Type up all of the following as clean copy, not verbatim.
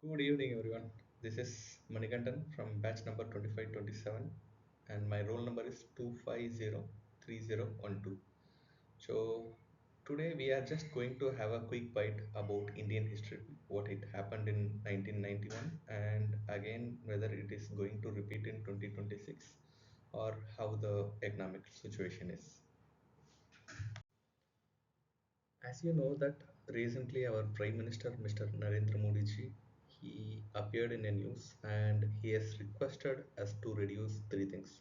Good evening, everyone. This is Manikandan from batch number 2527, and my roll number is 2503012. So, today we are just going to have a quick bite about Indian history, what it happened in 1991, and again whether it is going to repeat in 2026 or how the economic situation is. As you know that recently our Prime Minister Mr. Narendra Modi ji, he appeared in a news and he has requested us to reduce three things.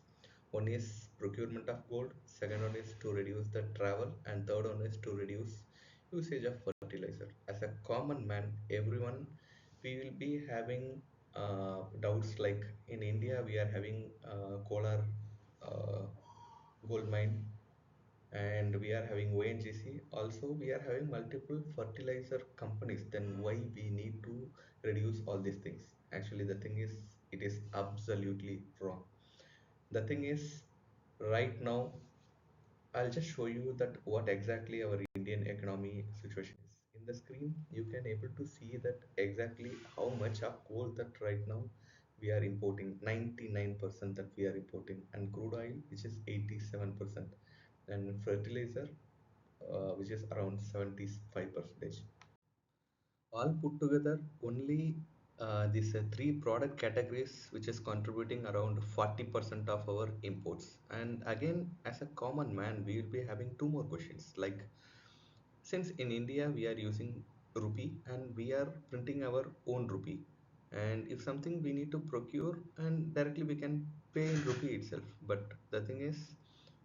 One is procurement of gold, second one is to reduce the travel, and third one is to reduce usage of fertilizer. As a common man, everyone we will be having doubts like in India we are having Kolar uh, gold mine and we are having ONGC. Also, we are having multiple fertilizer companies. Then why we need to reduce all these things? Actually, the thing is, it is absolutely wrong. The thing is, right now, I'll just show you that what exactly our Indian economy situation is. In the screen, you can able to see that exactly how much of coal that right now we are importing. 99% that we are importing, and crude oil, which is 87%, and fertilizer which is around 75 percentage. All put together, only these three product categories which is contributing around 40% of our imports. And again, as a common man, we will be having two more questions like since in India we are using rupee and we are printing our own rupee, and if something we need to procure and directly we can pay in rupee itself. But the thing is,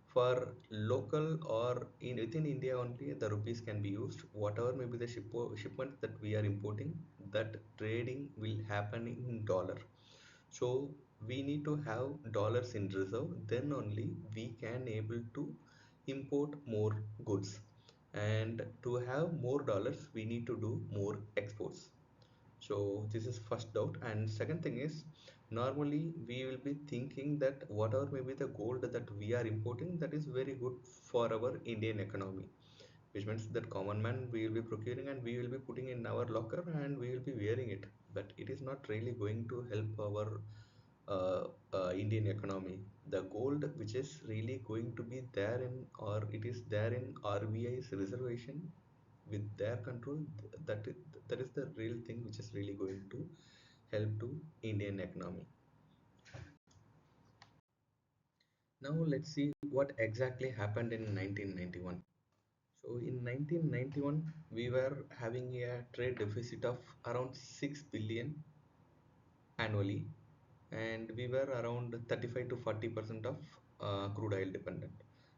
for local or in within India only, the rupees can be used. Whatever may be the shipment that we are importing, that trading will happen in dollar. So we need to have dollars in reserve. Then only we can able to import more goods. And to have more dollars, we need to do more exports. So this is first doubt. And second thing is, normally we will be thinking that whatever may be the gold that we are importing, that is very good for our Indian economy, which means that common man we will be procuring and we will be putting in our locker and we will be wearing it. But it is not really going to help our Indian economy. The gold which is really going to be there in, or it is there in RBI's reservation with their control, that is the real thing which is really going to help to Indian economy. Now let's see what exactly happened in 1991. So in 1991, we were having a trade deficit of around 6 billion annually, and we were around 35 to 40% of crude oil dependent.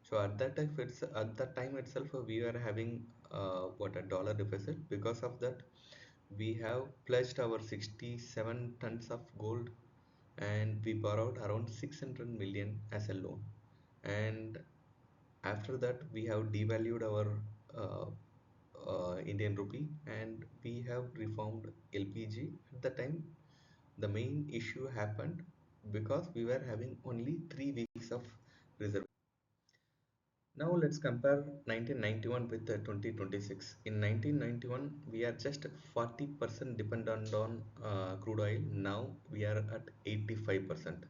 So at that time itself, we were having what a dollar deficit. Because of that, we have pledged our 67 tons of gold, and we borrowed around 600 million as a loan. And after that, we have devalued our Indian rupee and we have reformed LPG. At the time, the main issue happened because we were having only 3 weeks of reserve. Now let's compare 1991 with 2026. In 1991, we are just 40% dependent on crude oil. Now we are at 85%.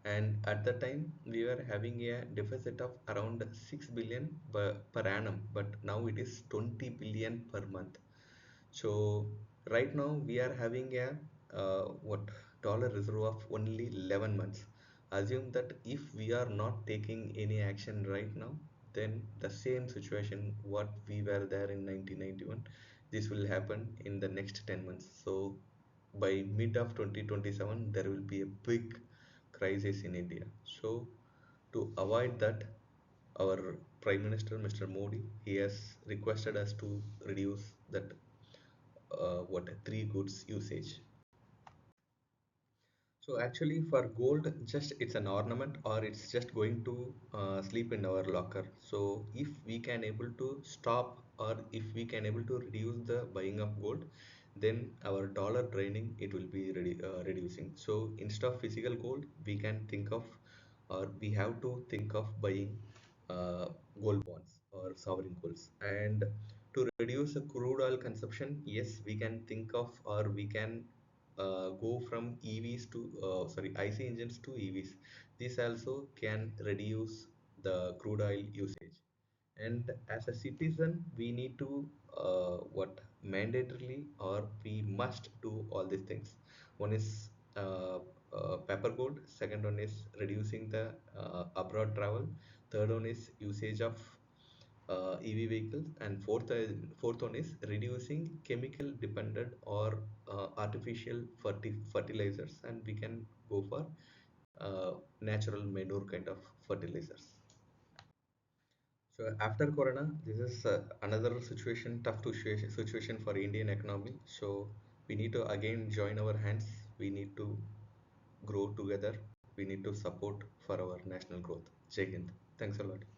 And at the time, we were having a deficit of around 6 billion per annum, but now it is 20 billion per month. So right now we are having a what dollar reserve of only 11 months. Assume that if we are not taking any action right now, then the same situation what we were there in 1991, this will happen in the next 10 months. So by mid of 2027, there will be a big crisis in India. So to avoid that, our Prime Minister, Mr. Modi, he has requested us to reduce that what three goods usage. So actually for gold, just it's an ornament or it's just going to sleep in our locker. So if we can able to stop or if we can able to reduce the buying of gold, then our dollar draining it will be reducing. So instead of physical gold, we can think of or we have to think of buying uh, gold bonds or sovereign golds. And to reduce the crude oil consumption, yes, we can think of or we can go from EVs to IC engines to EVs. This also can reduce the crude oil usage. And as a citizen, we need to what mandatorily or we must do all these things. One is paper gold. Second one is reducing the abroad travel. Third one is usage of EV vehicles, and fourth one is reducing chemical dependent or artificial fertilizers, and we can go for natural manure kind of fertilizers. So after Corona, this is another tough situation for Indian economy. So we need to again join our hands. We need to grow together. We need to support for our national growth. Jai Hind. Thanks a lot.